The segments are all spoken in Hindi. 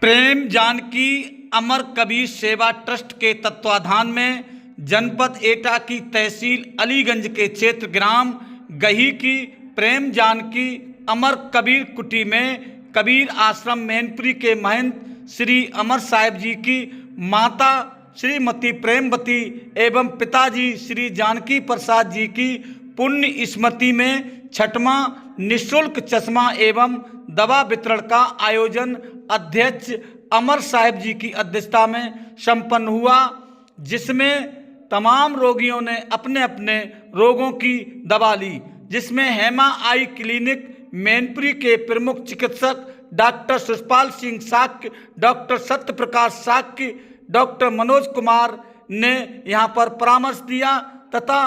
प्रेम जानकी अमर कबीर सेवा ट्रस्ट के तत्वाधान में जनपद एटा की तहसील अलीगंज के क्षेत्र ग्राम गही की प्रेम जानकी अमर कबीर कुटी में कबीर आश्रम मैनपुरी के महंत श्री अमर साहिब जी की माता श्रीमती प्रेमवती एवं पिताजी श्री जानकी प्रसाद जी की पुण्य स्मृति में छठवां निःशुल्क चश्मा एवं दवा वितरण का आयोजन अध्यक्ष अमर साहिब जी की अध्यक्षता में संपन्न हुआ, जिसमें तमाम रोगियों ने अपने अपने रोगों की दवा ली, जिसमें हेमा आई क्लिनिक मैनपुरी के प्रमुख चिकित्सक doctor सुषपाल Singh Shakya, doctor Satya Prakash Shakya, doctor Manoj Kumar ने यहाँ पर परामर्श दिया तथा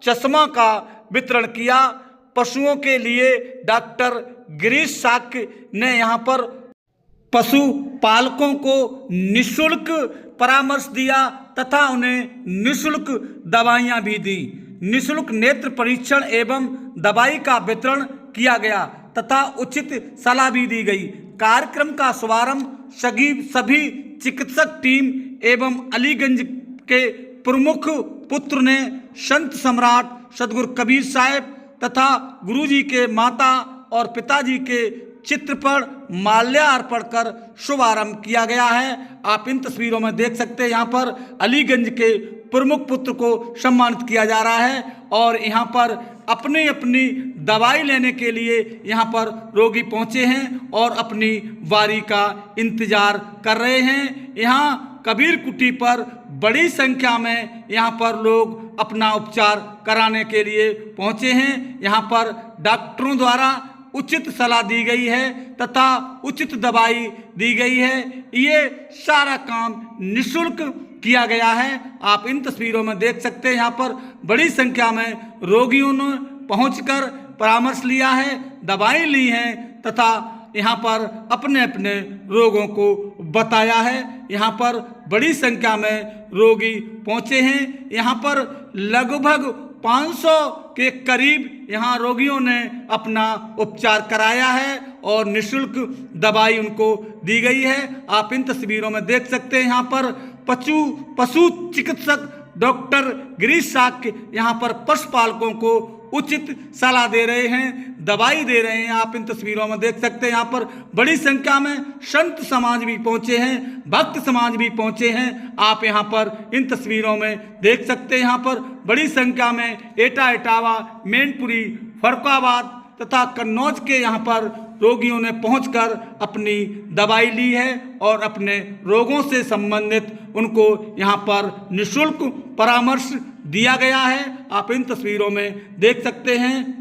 चश्मा का वितरण किया। पशुओं के लिए डॉक्टर गिरीश साक्य ने यहाँ पर पशु पालकों को निःशुल्क परामर्श दिया तथा उन्हें निःशुल्क दवाइयाँ भी दी। निःशुल्क नेत्र परीक्षण एवं दवाई का वितरण किया गया तथा उचित सलाह भी दी गई। कार्यक्रम का शुभारंभ सभी चिकित्सक टीम एवं अलीगंज के प्रमुख पुत्र ने संत सम्राट सदगुरु कबीर साहब तथा गुरुजी के माता और पिताजी के चित्र पर माल्यार्पण कर शुभारंभ किया गया है। आप इन तस्वीरों में देख सकते हैं, यहाँ पर अलीगंज के प्रमुख पुत्र को सम्मानित किया जा रहा है और यहाँ पर अपनी अपनी दवाई लेने के लिए यहाँ पर रोगी पहुँचे हैं और अपनी बारी का इंतजार कर रहे हैं। यहाँ कबीर कुटी पर बड़ी संख्या में यहाँ पर लोग अपना उपचार कराने के लिए पहुँचे हैं। यहाँ पर डॉक्टरों द्वारा उचित सलाह दी गई है तथा उचित दवाई दी गई है। ये सारा काम निःशुल्क किया गया है। आप इन तस्वीरों में देख सकते हैं, यहाँ पर बड़ी संख्या में रोगियों ने पहुंचकर परामर्श लिया है, दवाई ली है तथा यहाँ पर अपने अपने रोगों को बताया है। यहाँ पर बड़ी संख्या में रोगी पहुँचे हैं। यहाँ पर लगभग 500 के करीब यहाँ रोगियों ने अपना उपचार कराया है और निःशुल्क दवाई उनको दी गई है। आप इन तस्वीरों में देख सकते हैं, यहाँ पर पशु चिकित्सक डॉक्टर गिरीश साक्य यहाँ पर पशुपालकों को उचित सलाह दे रहे हैं, दवाई दे रहे हैं। आप इन तस्वीरों में देख सकते हैं, यहाँ पर बड़ी संख्या में संत समाज भी पहुँचे हैं, भक्त समाज भी पहुँचे हैं। आप यहाँ पर इन तस्वीरों में देख सकते हैं, यहाँ पर बड़ी संख्या में एटा, इटावा, मैनपुरी, फरुखाबाद तथा कन्नौज के यहाँ पर रोगियों ने पहुंचकर अपनी दवाई ली है और अपने रोगों से संबंधित उनको यहाँ पर निःशुल्क परामर्श दिया गया है। आप इन तस्वीरों में देख सकते हैं।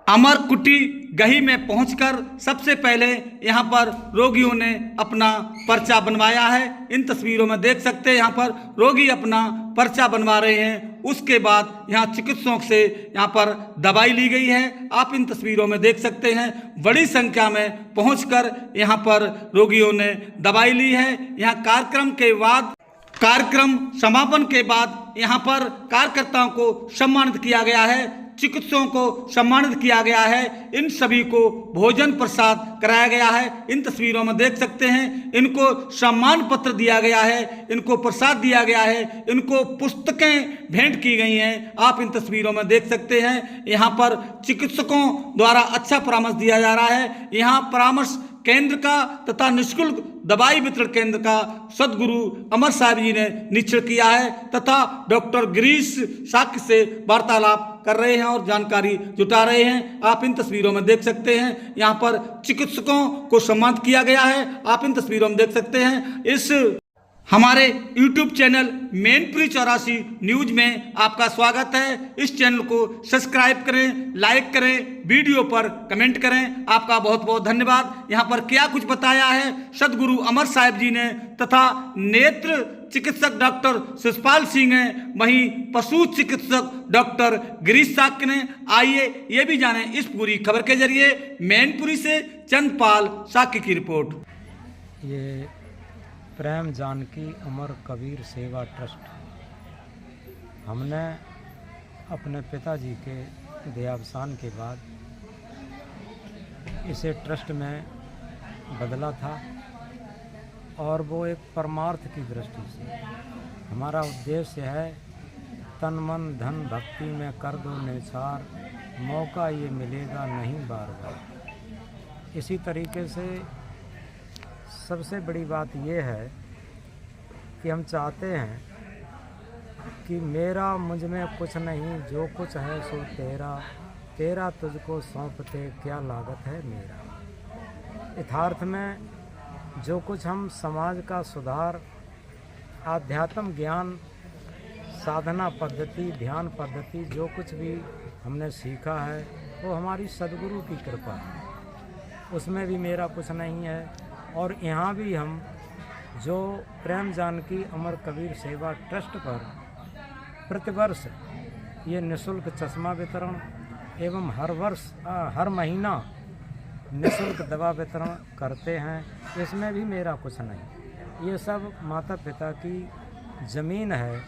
अमर कुटी गही में पहुंचकर सबसे पहले यहाँ पर रोगियों ने अपना पर्चा बनवाया है। इन तस्वीरों में देख सकते हैं, यहाँ पर रोगी अपना पर्चा बनवा रहे हैं। उसके बाद यहाँ चिकित्सकों से यहाँ पर दवाई ली गई है। आप इन तस्वीरों में देख सकते हैं, बड़ी संख्या में पहुंचकर यहाँ पर रोगियों ने दवाई ली है। यहाँ कार्यक्रम समापन के बाद यहाँ पर कार्यकर्ताओं को सम्मानित किया गया है, चिकित्सकों को सम्मानित किया गया है। इन सभी को भोजन प्रसाद कराया गया है। इन तस्वीरों में देख सकते हैं, इनको सम्मान पत्र दिया गया है, इनको प्रसाद दिया गया है, इनको पुस्तकें भेंट की गई हैं। आप इन तस्वीरों में देख सकते हैं, यहाँ पर चिकित्सकों द्वारा अच्छा परामर्श दिया जा रहा है। यहाँ परामर्श केंद्र का तथा निःशुल्क दवाई वितरण केंद्र का सदगुरु अमर साहिब जी ने निश्चय किया है तथा डॉक्टर गिरीश साक्य से वार्तालाप कर रहे हैं और जानकारी जुटा रहे हैं। आप इन तस्वीरों में देख सकते हैं, यहाँ पर चिकित्सकों को सम्मानित किया गया है। आप इन तस्वीरों में देख सकते हैं। इस हमारे YouTube चैनल मैनपुरी 84 न्यूज में आपका स्वागत है। इस चैनल को सब्सक्राइब करें, लाइक करें, वीडियो पर कमेंट करें। आपका बहुत बहुत धन्यवाद। यहाँ पर क्या कुछ बताया है सदगुरु अमर साहिब जी ने तथा नेत्र चिकित्सक डॉक्टर सुषपाल सिंह हैं, वहीं पशु चिकित्सक डॉक्टर गिरीश साक्य ने। आइए ये भी जानें इस पूरी खबर के जरिए। मैनपुरी से चंद्रपाल साक्य की रिपोर्ट। ये प्रेम जानकी अमर कबीर सेवा ट्रस्ट, हमने अपने पिताजी के देहावसान के बाद इसे ट्रस्ट में बदला था और वो एक परमार्थ की दृष्टि से। हमारा उद्देश्य है तन मन धन भक्ति में कर दो निछार, मौका ये मिलेगा नहीं बार बार। इसी तरीके से सबसे बड़ी बात ये है कि हम चाहते हैं कि मेरा मुझ में कुछ नहीं, जो कुछ है सो तेरा, तेरा तुझको सौंपते क्या लागत है मेरा। यथार्थ में जो कुछ हम समाज का सुधार, आध्यात्म ज्ञान, साधना पद्धति, ध्यान पद्धति, जो कुछ भी हमने सीखा है वो हमारी सद्गुरु की कृपा है, उसमें भी मेरा कुछ नहीं है। और यहाँ भी हम जो प्रेम जानकी अमर कबीर सेवा ट्रस्ट पर प्रतिवर्ष ये निःशुल्क चश्मा वितरण एवं हर महीना निःशुल्क दवा वितरण करते हैं, इसमें भी मेरा कुछ नहीं। ये सब माता पिता की ज़मीन है,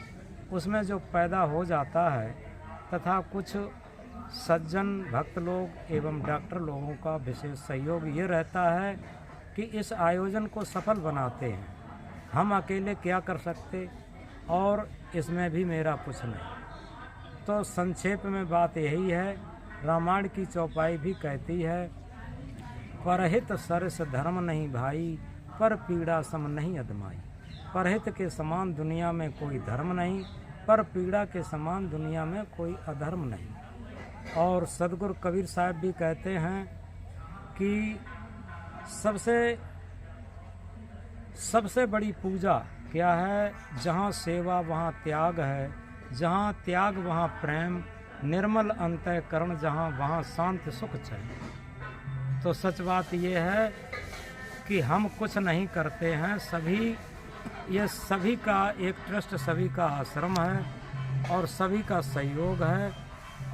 उसमें जो पैदा हो जाता है तथा कुछ सज्जन भक्त लोग एवं डॉक्टर लोगों का विशेष सहयोग ये रहता है कि इस आयोजन को सफल बनाते हैं। हम अकेले क्या कर सकते, और इसमें भी मेरा कुछ नहीं। तो संक्षेप में बात यही है, रामायण की चौपाई भी कहती है, परहित सरस धर्म नहीं भाई, पर पीड़ा सम नहीं अदमाई। परहित के समान दुनिया में कोई धर्म नहीं, पर पीड़ा के समान दुनिया में कोई अधर्म नहीं। और सदगुरु कबीर साहब भी कहते हैं कि सबसे बड़ी पूजा क्या है, जहाँ सेवा वहाँ त्याग है, जहाँ त्याग वहाँ प्रेम, निर्मल अंतःकरण जहाँ वहाँ शांति सुख चाहिए। तो सच बात ये है कि हम कुछ नहीं करते हैं, ये सभी का एक ट्रस्ट, सभी का आश्रम है और सभी का सहयोग है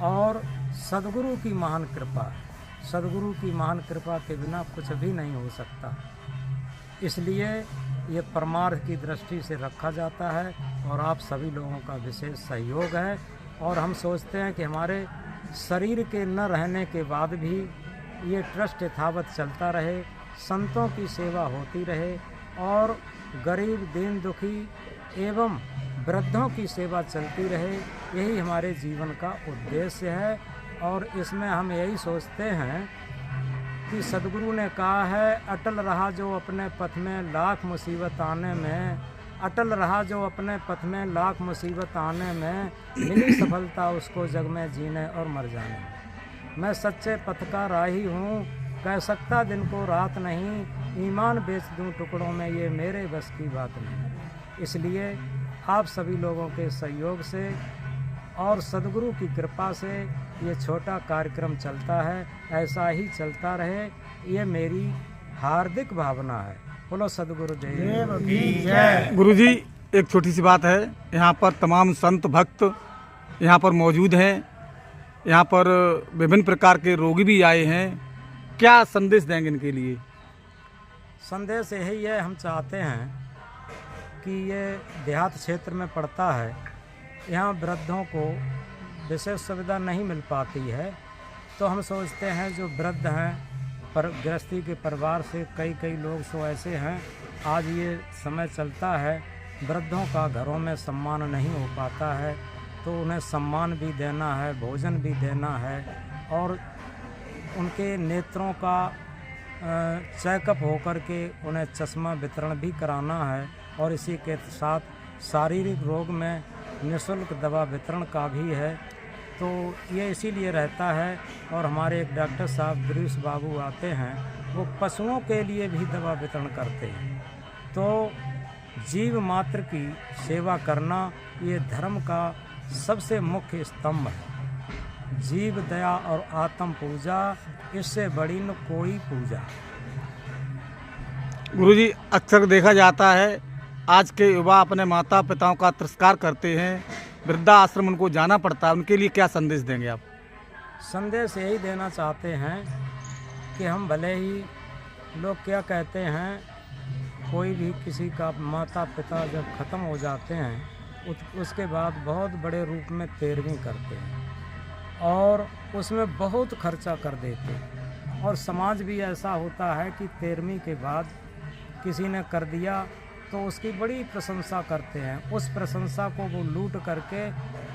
और सद्गुरु की महान कृपा है। सद्गुरु की महान कृपा के बिना कुछ भी नहीं हो सकता, इसलिए ये परमार्थ की दृष्टि से रखा जाता है और आप सभी लोगों का विशेष सहयोग है। और हम सोचते हैं कि हमारे शरीर के न रहने के बाद भी ये ट्रस्ट यथावत चलता रहे, संतों की सेवा होती रहे और गरीब दीन दुखी एवं वृद्धों की सेवा चलती रहे, यही हमारे जीवन का उद्देश्य है। और इसमें हम यही सोचते हैं कि सद्गुरु ने कहा है, अटल रहा जो अपने पथ में लाख मुसीबत आने में, अटल रहा जो अपने पथ में लाख मुसीबत आने में, मिली सफलता उसको जग में जीने और मर जाने में। मैं सच्चे पथ का राही हूँ, कह सकता दिन को रात नहीं, ईमान बेच दूँ टुकड़ों में, ये मेरे बस की बात नहीं। इसलिए आप सभी लोगों के सहयोग से और सद्गुरु की कृपा से ये छोटा कार्यक्रम चलता है, ऐसा ही चलता रहे, ये मेरी हार्दिक भावना है। बोलो सद्गुरुदेव की जय। गुरुजी, एक छोटी सी बात है, यहाँ पर तमाम संत भक्त यहाँ पर मौजूद हैं, यहाँ पर विभिन्न प्रकार के रोगी भी आए हैं, क्या संदेश देंगे इनके लिए? संदेश यही है, हम चाहते हैं कि ये देहात क्षेत्र में पड़ता है, यहाँ वृद्धों को विशेष सुविधा नहीं मिल पाती है, तो हम सोचते हैं जो वृद्ध हैं, पर गृहस्थी के परिवार से कई लोग सो ऐसे हैं, आज ये समय चलता है वृद्धों का घरों में सम्मान नहीं हो पाता है, तो उन्हें सम्मान भी देना है, भोजन भी देना है और उनके नेत्रों का चेकअप होकर के उन्हें चश्मा वितरण भी कराना है और इसी के साथ शारीरिक रोग में निःशुल्क दवा वितरण का भी है। तो ये इसीलिए रहता है। और हमारे एक डॉक्टर साहब गिरीश बाबू आते हैं, वो पशुओं के लिए भी दवा वितरण करते हैं। तो जीव मात्र की सेवा करना ये धर्म का सबसे मुख्य स्तंभ है। जीव दया और आत्म पूजा, इससे बड़ी न कोई पूजा। गुरुजी, अक्सर देखा जाता है आज के युवा अपने माता पिताओं का तिरस्कार करते हैं, वृद्धा आश्रम उनको जाना पड़ता है, उनके लिए क्या संदेश देंगे आप? संदेश यही देना चाहते हैं कि हम भले ही लोग क्या कहते हैं, कोई भी किसी का माता पिता जब ख़त्म हो जाते हैं उसके बाद बहुत बड़े रूप में तेरहवीं करते हैं और उसमें बहुत खर्चा कर देते हैं। और समाज भी ऐसा होता है कि तेरहवीं के बाद किसी ने कर दिया तो उसकी बड़ी प्रशंसा करते हैं, उस प्रशंसा को वो लूट करके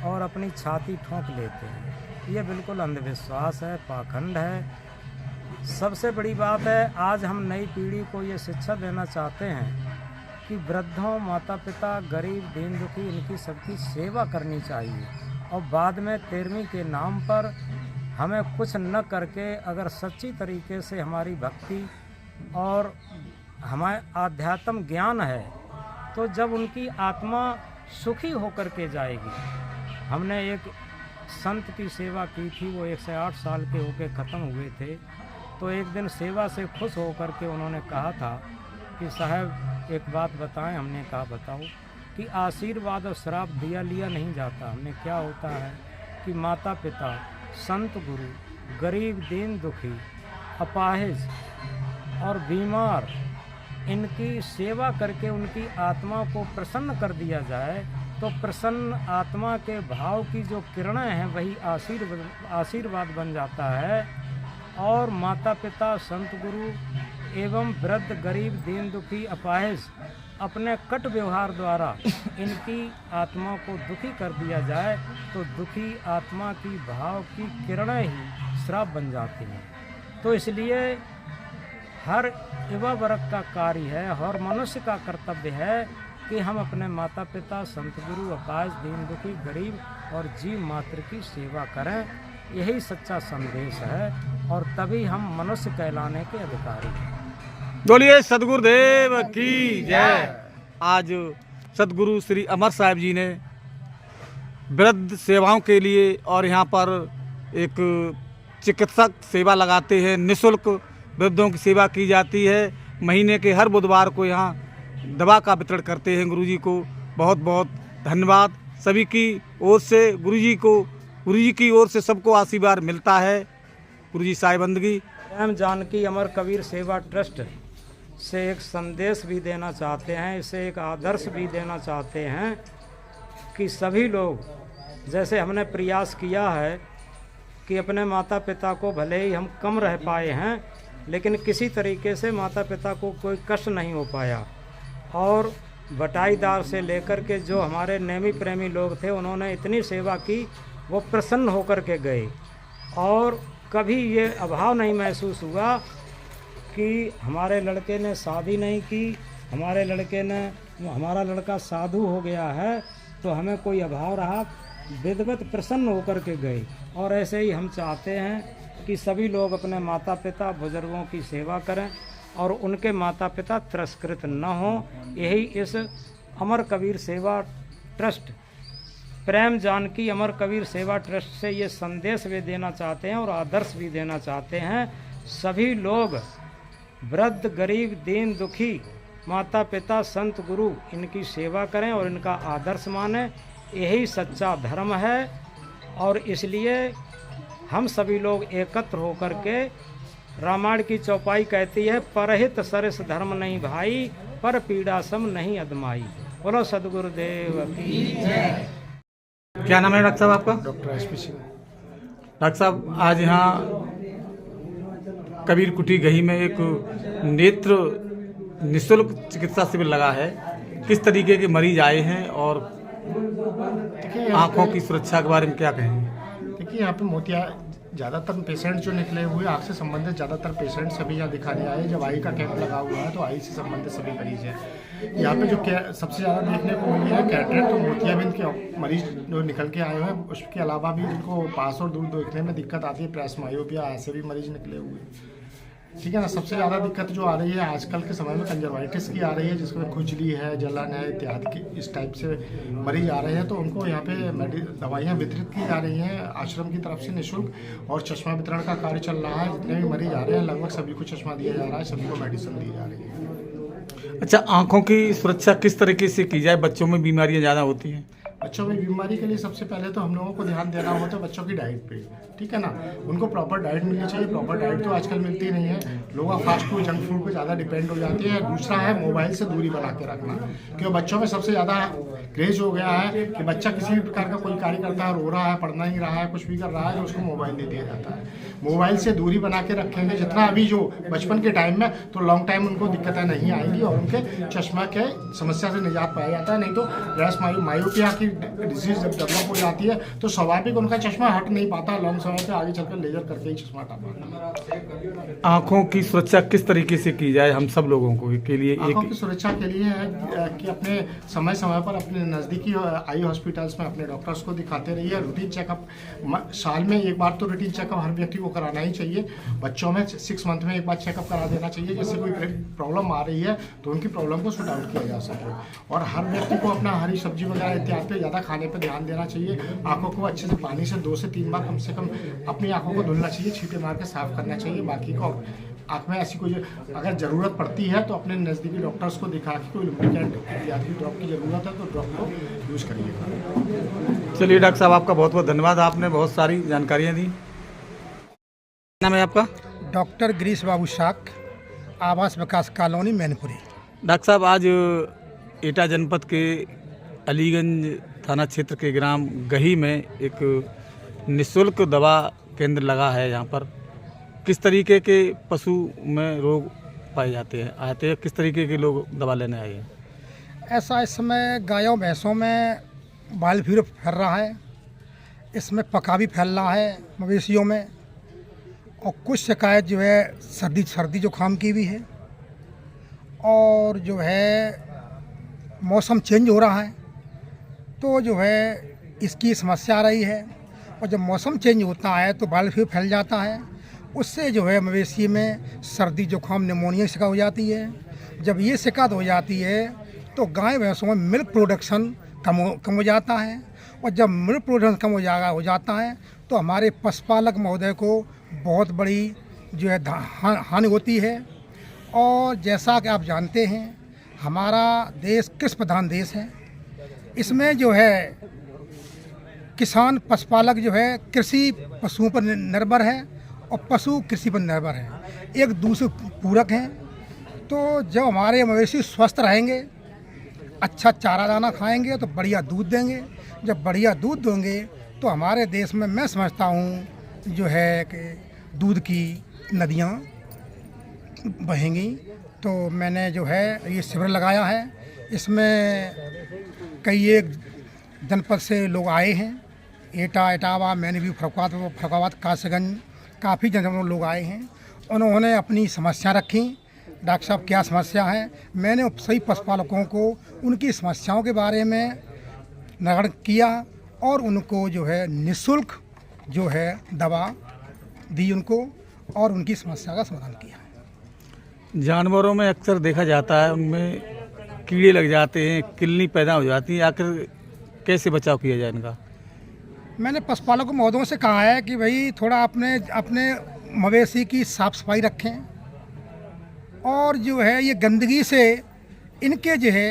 और अपनी छाती ठोंक लेते हैं। ये बिल्कुल अंधविश्वास है, पाखंड है। सबसे बड़ी बात है, आज हम नई पीढ़ी को ये शिक्षा देना चाहते हैं कि वृद्धों, माता पिता, गरीब, दीन दुखी, इनकी सबकी सेवा करनी चाहिए और बाद में 13वीं के नाम पर हमें कुछ न करके अगर सच्ची तरीके से हमारी भक्ति और हमारे आध्यात्म ज्ञान है तो जब उनकी आत्मा सुखी होकर के जाएगी। हमने एक संत की सेवा की थी, वो 108 साल के होके ख़त्म हुए थे। तो एक दिन सेवा से खुश होकर के उन्होंने कहा था कि साहब एक बात बताएं। हमने कहा बताओ। कि आशीर्वाद और श्राप दिया लिया नहीं जाता। हमने क्या होता है कि माता पिता, संत गुरु, गरीब दीन दुखी, अपाहिज और बीमार, इनकी सेवा करके उनकी आत्मा को प्रसन्न कर दिया जाए तो प्रसन्न आत्मा के भाव की जो किरणें हैं वही आशीर्वाद बन जाता है। और माता पिता, संत गुरु एवं वृद्ध, गरीब, दीन दुखी, अपाहिज अपने कट व्यवहार द्वारा इनकी आत्मा को दुखी कर दिया जाए तो दुखी आत्मा की भाव की किरणें ही श्राप बन जाती हैं। तो इसलिए हर युवा वर्ग का कार्य है, हर मनुष्य का कर्तव्य है कि हम अपने माता पिता, संत गुरु, अपाहिज, दीन दुखी, गरीब और जीव मात्र की सेवा करें। यही सच्चा संदेश है और तभी हम मनुष्य कहलाने के अधिकारी हैं। बोलिए सदगुरुदेव की जय। आज सदगुरु श्री अमर साहिब जी ने वृद्ध सेवाओं के लिए और यहाँ पर एक चिकित्सक सेवा लगाते हैं, निःशुल्क वृद्धों की सेवा की जाती है। महीने के हर बुधवार को यहाँ दवा का वितरण करते हैं। गुरुजी को बहुत बहुत धन्यवाद। सभी की ओर से गुरुजी की ओर से सबको आशीर्वाद मिलता है। गुरुजी साहिबंदगी। प्रेम जानकी अमर कबीर सेवा ट्रस्ट से एक संदेश भी देना चाहते हैं, इसे एक आदर्श भी देना चाहते हैं कि सभी लोग जैसे हमने प्रयास किया है कि अपने माता पिता को भले ही हम कम रह पाए हैं लेकिन किसी तरीके से माता पिता को कोई कष्ट नहीं हो पाया। और बटाईदार से लेकर के जो हमारे नेमी प्रेमी लोग थे उन्होंने इतनी सेवा की, वो प्रसन्न होकर के गए और कभी ये अभाव नहीं महसूस हुआ कि हमारे लड़के ने शादी नहीं की, हमारा लड़का साधु हो गया है तो हमें कोई अभाव रहा। विधिवत प्रसन्न होकर के गए। और ऐसे ही हम चाहते हैं कि सभी लोग अपने माता पिता, बुजुर्गों की सेवा करें और उनके माता पिता तिरस्कृत न हों। यही इस अमर कबीर सेवा ट्रस्ट, प्रेम जानकी अमर कबीर सेवा ट्रस्ट से ये संदेश वे देना चाहते हैं और आदर्श भी देना चाहते हैं। सभी लोग वृद्ध, गरीब, दीन दुखी, माता पिता, संत गुरु, इनकी सेवा करें और इनका आदर्श मानें। यही सच्चा धर्म है और इसलिए हम सभी लोग एकत्र होकर के, रामायण की चौपाई कहती है, परहित सरस धर्म नहीं भाई, पर पीड़ा सम नहीं अदमाई। बोलो सदगुरुदेव की जय। क्या नाम है डॉक्टर साहब आपका? Doctor SP Singh. डॉक्टर साहब आज यहाँ कबीर कुटी गही में एक नेत्र निःशुल्क चिकित्सा शिविर लगा है। किस तरीके के मरीज आए हैं और आँखों की सुरक्षा के बारे में क्या कहेंगे? देखिए यहाँ पे मोतिया ज़्यादातर पेशेंट जो निकले हुए आँख से संबंधित ज़्यादातर पेशेंट सभी यहाँ दिखाने आए। जब आई का कैंप लगा हुआ है तो आई से संबंधित सभी मरीज हैं। यहाँ पे जो सबसे ज़्यादा देखने को मिली है कैटरेक्ट और मोतियाबिंद के मरीज जो निकल के आए हुए हैं। उसके अलावा भी जिनको पास और दूर देखने में दिक्कत आती है, प्रेस मायोपिया, ऐसे भी मरीज निकले हुए हैं। ठीक है ना। सबसे ज़्यादा दिक्कत जो आ रही है आजकल के समय में कंजरवाइटिस की आ रही है, जिसमें खुजली है, जलन है इत्यादि की इस टाइप से मरीज आ रहे हैं। तो उनको यहाँ पे दवाइयाँ वितरित की जा रही हैं आश्रम की तरफ से निःशुल्क, और चश्मा वितरण का कार्य चल रहा है। जितने भी मरीज आ रहे हैं लगभग सभी को चश्मा दिया जा रहा है, सभी को मेडिसिन दी जा रही है। अच्छा, आँखों की सुरक्षा किस तरीके से की जाए? बच्चों में बीमारियाँ ज़्यादा होती हैं। बच्चों में बीमारी के लिए सबसे पहले तो हम लोगों को ध्यान देना होता है बच्चों की डाइट पे, ठीक है ना। उनको प्रॉपर डाइट मिलनी चाहिए। प्रॉपर डाइट तो आजकल मिलती नहीं है, लोग फास्ट फूड जंक फूड पे ज़्यादा डिपेंड हो जाते हैं। दूसरा है मोबाइल से दूरी बना के रखना, क्योंकि बच्चों में सबसे ज़्यादा क्रेज हो गया है कि बच्चा किसी भी प्रकार का कोई कार्य करता है, रो रहा है, पढ़ना ही रहा है, कुछ भी कर रहा है, तो उसको मोबाइल दे दिया जाता है। मोबाइल से दूरी बना के रखेंगे जितना अभी जो बचपन के टाइम में, तो लॉन्ग टाइम उनको दिक्कतें नहीं आएंगी और उनके चश्मा के समस्या से निजात पाया जाता है। नहीं तो गैस मायोपिया की डिजीज जब डेवलप हो जाती है तो स्वाभाविक उनका चश्मा हट नहीं पाता, लॉन्ग समय पे आगे चलकर लेजर करके ही चश्मा हटा पाता। आँखों की सुरक्षा किस तरीके से की जाए हम सब लोगों को के लिए? आँखों की सुरक्षा के लिए है कि अपने समय समय पर अपने नज़दीकी आई हॉस्पिटल्स में अपने डॉक्टर्स को दिखाते रहिए। रूटीन चेकअप साल में एक बार तो रूटीन चेकअप हर व्यक्ति को कराना ही चाहिए। बच्चों में 6 मंथ में एक बार चेकअप करा देना चाहिए, जैसे कोई प्रॉब्लम आ रही है तो उनकी प्रॉब्लम को सॉर्ट आउट किया जा सके। और हर व्यक्ति को अपना हरी सब्जी वगैरह इत्यादि पे ज़्यादा खाने पे ध्यान देना चाहिए। आँखों को अच्छे से पानी से 2 से 3 बार कम से कम अपनी आँखों को धुलना चाहिए, छींटे मार के साफ करना चाहिए। बाकी को आँख में ऐसी कोई अगर ज़रूरत पड़ती है तो अपने नज़दीकी डॉक्टर्स को दिखा के कोई लुब्रिकेंट इत्यादि ड्रॉप की ज़रूरत है तो ड्रॉप को यूज़ करिएगा। चलिए डॉक्टर साहब, आपका बहुत बहुत धन्यवाद, आपने बहुत सारी जानकारियाँ दी। नाम है आपका? डॉक्टर गिरीश बाबू शाक, आवास विकास कॉलोनी मैनपुरी। डॉक्टर साहब, आज एटा जनपद के अलीगंज थाना क्षेत्र के ग्राम गही में एक निःशुल्क दवा केंद्र लगा है। यहाँ पर किस तरीके के पशु में रोग पाए जाते हैं किस तरीके के लोग दवा लेने आए हैं? ऐसा इस समय गायों भैंसों में बाल फीवर फैल रहा है, इसमें पका भी फैल रहा है मवेशियों में, और कुछ शिकायत जो है सर्दी जुकाम की भी है। और जो है मौसम चेंज हो रहा है तो जो है इसकी समस्या आ रही है। और जब मौसम चेंज होता है तो बाल फीवर फैल जाता है, उससे जो है मवेशी में सर्दी जुकाम निमोनिया शिकायत हो जाती है। जब ये शिकायत हो जाती है तो गाय भैंसों में मिल्क प्रोडक्शन कम हो जाता है। और जब मिल्क प्रोडक्शन कम हो जाता है तो हमारे पशुपालक महोदय को बहुत बड़ी जो है हानि होती है। और जैसा कि आप जानते हैं हमारा देश कृषि प्रधान देश है, इसमें जो है किसान पशुपालक जो है कृषि पशुओं पर निर्भर है और पशु कृषि पर निर्भर है, एक दूसरे पूरक हैं। तो जब हमारे मवेशी स्वस्थ रहेंगे, अच्छा चारा दाना खाएंगे तो बढ़िया दूध देंगे। जब बढ़िया दूध देंगे तो हमारे देश में मैं समझता हूँ जो है कि दूध की नदियाँ बहेंगी। तो मैंने जो है ये शिविर लगाया है, इसमें कई एक जनपद से लोग आए हैं, एटा, इटावा, मैनपुरी, फरुखाबाद, कासगंज, काफ़ी जनपद लोग आए हैं। उन्होंने अपनी समस्या रखी, डॉक्टर साहब क्या समस्या है। मैंने सही पशुपालकों को उनकी समस्याओं के बारे में निगरान किया और उनको जो है निःशुल्क जो है दवा दी उनको और उनकी समस्या का समाधान किया। जानवरों में अक्सर देखा जाता है उनमें कीड़े लग जाते हैं, किलनी पैदा हो जाती है, आखिर कैसे बचाव किया जाए इनका? मैंने पशुपालकों महोदयों से कहा है कि भाई थोड़ा अपने मवेशी की साफ सफाई रखें और जो है ये गंदगी से इनके जो है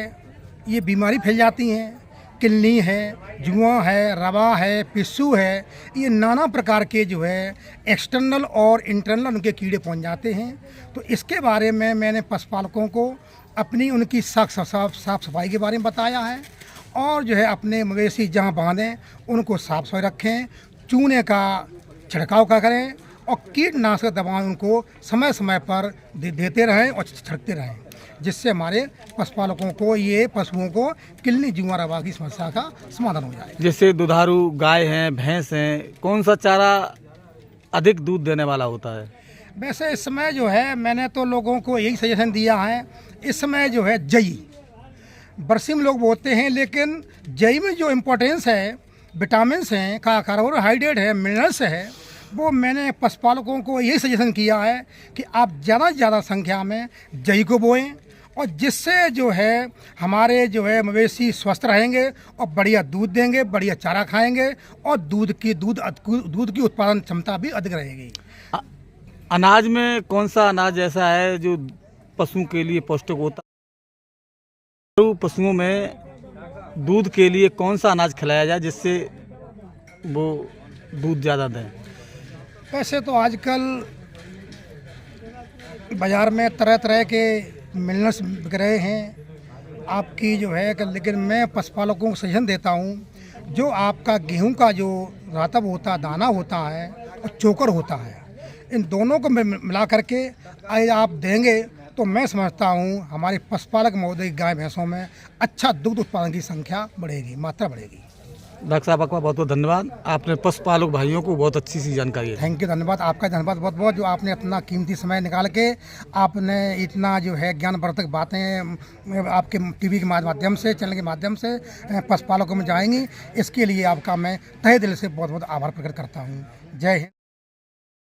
ये बीमारी फैल जाती हैं। किलनी है, जुआ है, रवा है, पिस्सू है, ये नाना प्रकार के जो है एक्सटर्नल और इंटरनल उनके कीड़े पहुंच जाते हैं। तो इसके बारे में मैंने पशुपालकों को अपनी उनकी साफ सफाई के बारे में बताया है और जो है अपने मवेशी जहां बांधें उनको साफ सफाई रखें, चूने का छिड़काव करें और कीटनाशक दवाएं उनको समय समय पर देते रहें और छिड़कते रहें, जिससे हमारे पशुपालकों को ये पशुओं को किलनी, जुआ, रवा की समस्या का समाधान हो जाए। जैसे दुधारू गाय हैं, भैंस हैं, कौन सा चारा अधिक दूध देने वाला होता है? वैसे इस समय जो है मैंने तो लोगों को यही सजेशन दिया है, इस समय जो है जई बरसिम लोग बोलते हैं, लेकिन जई में जो इम्पोर्टेंस है, विटामिन्स हैं, कार्बोहाइड्रेट है, मिनरल्स है, वो मैंने पशुपालकों को यही सजेशन किया है कि आप ज़्यादा से ज़्यादा संख्या में जई को बोएं और जिससे जो है हमारे जो है मवेशी स्वस्थ रहेंगे और बढ़िया दूध देंगे, बढ़िया चारा खाएंगे और दूध की उत्पादन क्षमता भी अधिक रहेगी। अनाज में कौन सा अनाज ऐसा है जो पशुओं के लिए पौष्टिक होता है? पशुओं में दूध के लिए कौन सा अनाज खिलाया जाए जिससे वो दूध ज़्यादा दें? वैसे तो आजकल बाज़ार में तरह तरह के मिनरल्स बिक रहे हैं आपकी जो है लेकिन मैं पशुपालकों को सजेशन देता हूँ जो आपका गेहूं का जो रातब होता है, दाना होता है और चोकर होता है, इन दोनों को मिला करके आज आप देंगे तो मैं समझता हूँ हमारे पशुपालक महोदय गाय भैंसों में अच्छा दुग्ध उत्पादन की संख्या बढ़ेगी, मात्रा बढ़ेगी। डॉक्टर साहब आपका बहुत बहुत धन्यवाद, आपने पशुपालक भाइयों को बहुत अच्छी सी जानकारी दी। थैंक यू, धन्यवाद, आपका धन्यवाद बहुत बहुत जो आपने अपना कीमती समय निकाल के आपने इतना जो है ज्ञानवर्धक बातें आपके टीवी के माध्यम से, चैनल के माध्यम से पशुपालकों में जाएंगी। इसके लिए आपका मैं तहे दिल से बहुत बहुत आभार प्रकट करता हूँ। जय हिंद।